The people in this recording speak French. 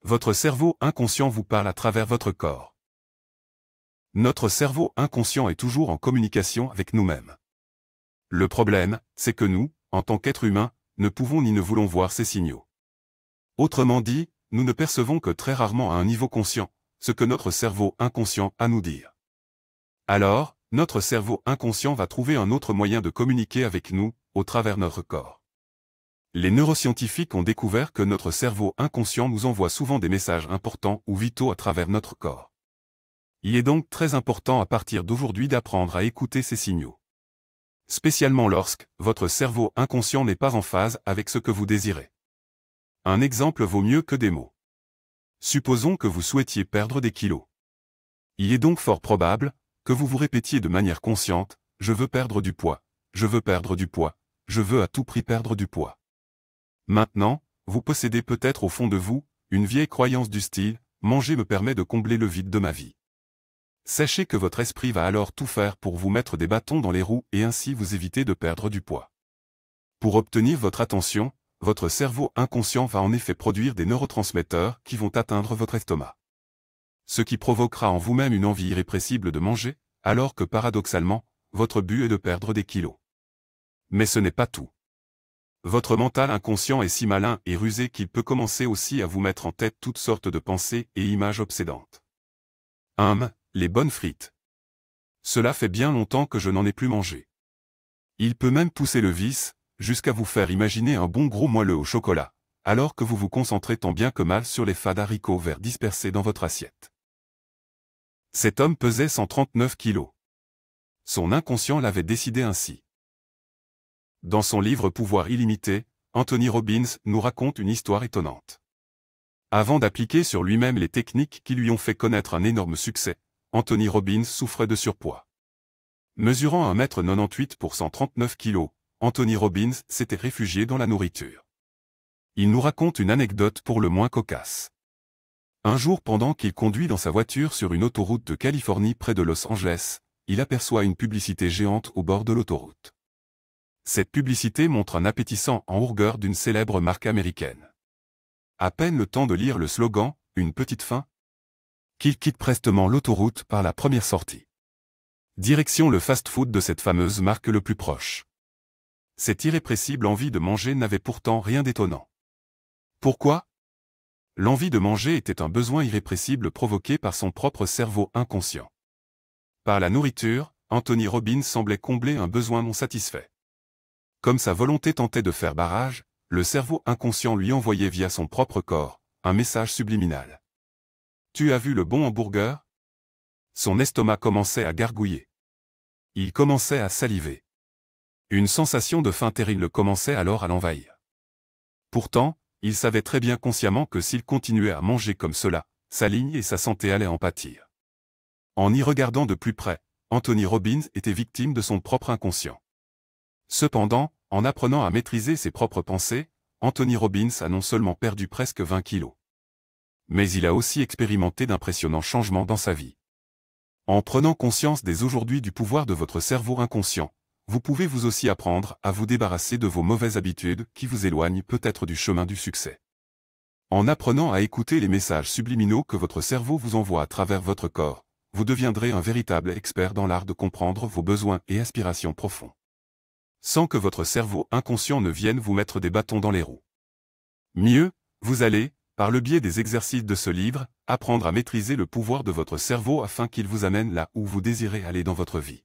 Votre cerveau inconscient vous parle à travers votre corps. Notre cerveau inconscient est toujours en communication avec nous-mêmes. Le problème, c'est que nous, en tant qu'êtres humains, ne pouvons ni ne voulons voir ces signaux. Autrement dit, nous ne percevons que très rarement à un niveau conscient, ce que notre cerveau inconscient a à nous dire. Alors, notre cerveau inconscient va trouver un autre moyen de communiquer avec nous, au travers notre corps. Les neuroscientifiques ont découvert que notre cerveau inconscient nous envoie souvent des messages importants ou vitaux à travers notre corps. Il est donc très important à partir d'aujourd'hui d'apprendre à écouter ces signaux. Spécialement lorsque votre cerveau inconscient n'est pas en phase avec ce que vous désirez. Un exemple vaut mieux que des mots. Supposons que vous souhaitiez perdre des kilos. Il est donc fort probable que vous vous répétiez de manière consciente « Je veux perdre du poids, je veux perdre du poids, je veux à tout prix perdre du poids ». Maintenant, vous possédez peut-être au fond de vous une vieille croyance du style « Manger me permet de combler le vide de ma vie ». Sachez que votre esprit va alors tout faire pour vous mettre des bâtons dans les roues et ainsi vous éviter de perdre du poids. Pour obtenir votre attention, votre cerveau inconscient va en effet produire des neurotransmetteurs qui vont atteindre votre estomac. Ce qui provoquera en vous-même une envie irrépressible de manger, alors que paradoxalement, votre but est de perdre des kilos. Mais ce n'est pas tout. Votre mental inconscient est si malin et rusé qu'il peut commencer aussi à vous mettre en tête toutes sortes de pensées et images obsédantes. Les bonnes frites. Cela fait bien longtemps que je n'en ai plus mangé. Il peut même pousser le vice, jusqu'à vous faire imaginer un bon gros moelleux au chocolat, alors que vous vous concentrez tant bien que mal sur les fades haricots verts dispersés dans votre assiette. Cet homme pesait 139 kilos. Son inconscient l'avait décidé ainsi. Dans son livre Pouvoir illimité, Anthony Robbins nous raconte une histoire étonnante. Avant d'appliquer sur lui-même les techniques qui lui ont fait connaître un énorme succès, Anthony Robbins souffrait de surpoids. Mesurant 1,98 m pour 139 kg, Anthony Robbins s'était réfugié dans la nourriture. Il nous raconte une anecdote pour le moins cocasse. Un jour pendant qu'il conduit dans sa voiture sur une autoroute de Californie près de Los Angeles, il aperçoit une publicité géante au bord de l'autoroute. Cette publicité montre un appétissant hamburger d'une célèbre marque américaine. À peine le temps de lire le slogan, une petite faim, qu'il quitte prestement l'autoroute par la première sortie. Direction le fast-food de cette fameuse marque le plus proche. Cette irrépressible envie de manger n'avait pourtant rien d'étonnant. Pourquoi? L'envie de manger était un besoin irrépressible provoqué par son propre cerveau inconscient. Par la nourriture, Anthony Robbins semblait combler un besoin non satisfait. Comme sa volonté tentait de faire barrage, le cerveau inconscient lui envoyait via son propre corps un message subliminal. Tu as vu le bon hamburger? Son estomac commençait à gargouiller. Il commençait à saliver. Une sensation de faim terrible commençait alors à l'envahir. Pourtant, il savait très bien consciemment que s'il continuait à manger comme cela, sa ligne et sa santé allaient en pâtir. En y regardant de plus près, Anthony Robbins était victime de son propre inconscient. Cependant, en apprenant à maîtriser ses propres pensées, Anthony Robbins a non seulement perdu presque 20 kilos, mais il a aussi expérimenté d'impressionnants changements dans sa vie. En prenant conscience dès aujourd'hui du pouvoir de votre cerveau inconscient, vous pouvez vous aussi apprendre à vous débarrasser de vos mauvaises habitudes qui vous éloignent peut-être du chemin du succès. En apprenant à écouter les messages subliminaux que votre cerveau vous envoie à travers votre corps, vous deviendrez un véritable expert dans l'art de comprendre vos besoins et aspirations profonds, sans que votre cerveau inconscient ne vienne vous mettre des bâtons dans les roues. Mieux, vous allez, par le biais des exercices de ce livre, apprendre à maîtriser le pouvoir de votre cerveau afin qu'il vous amène là où vous désirez aller dans votre vie.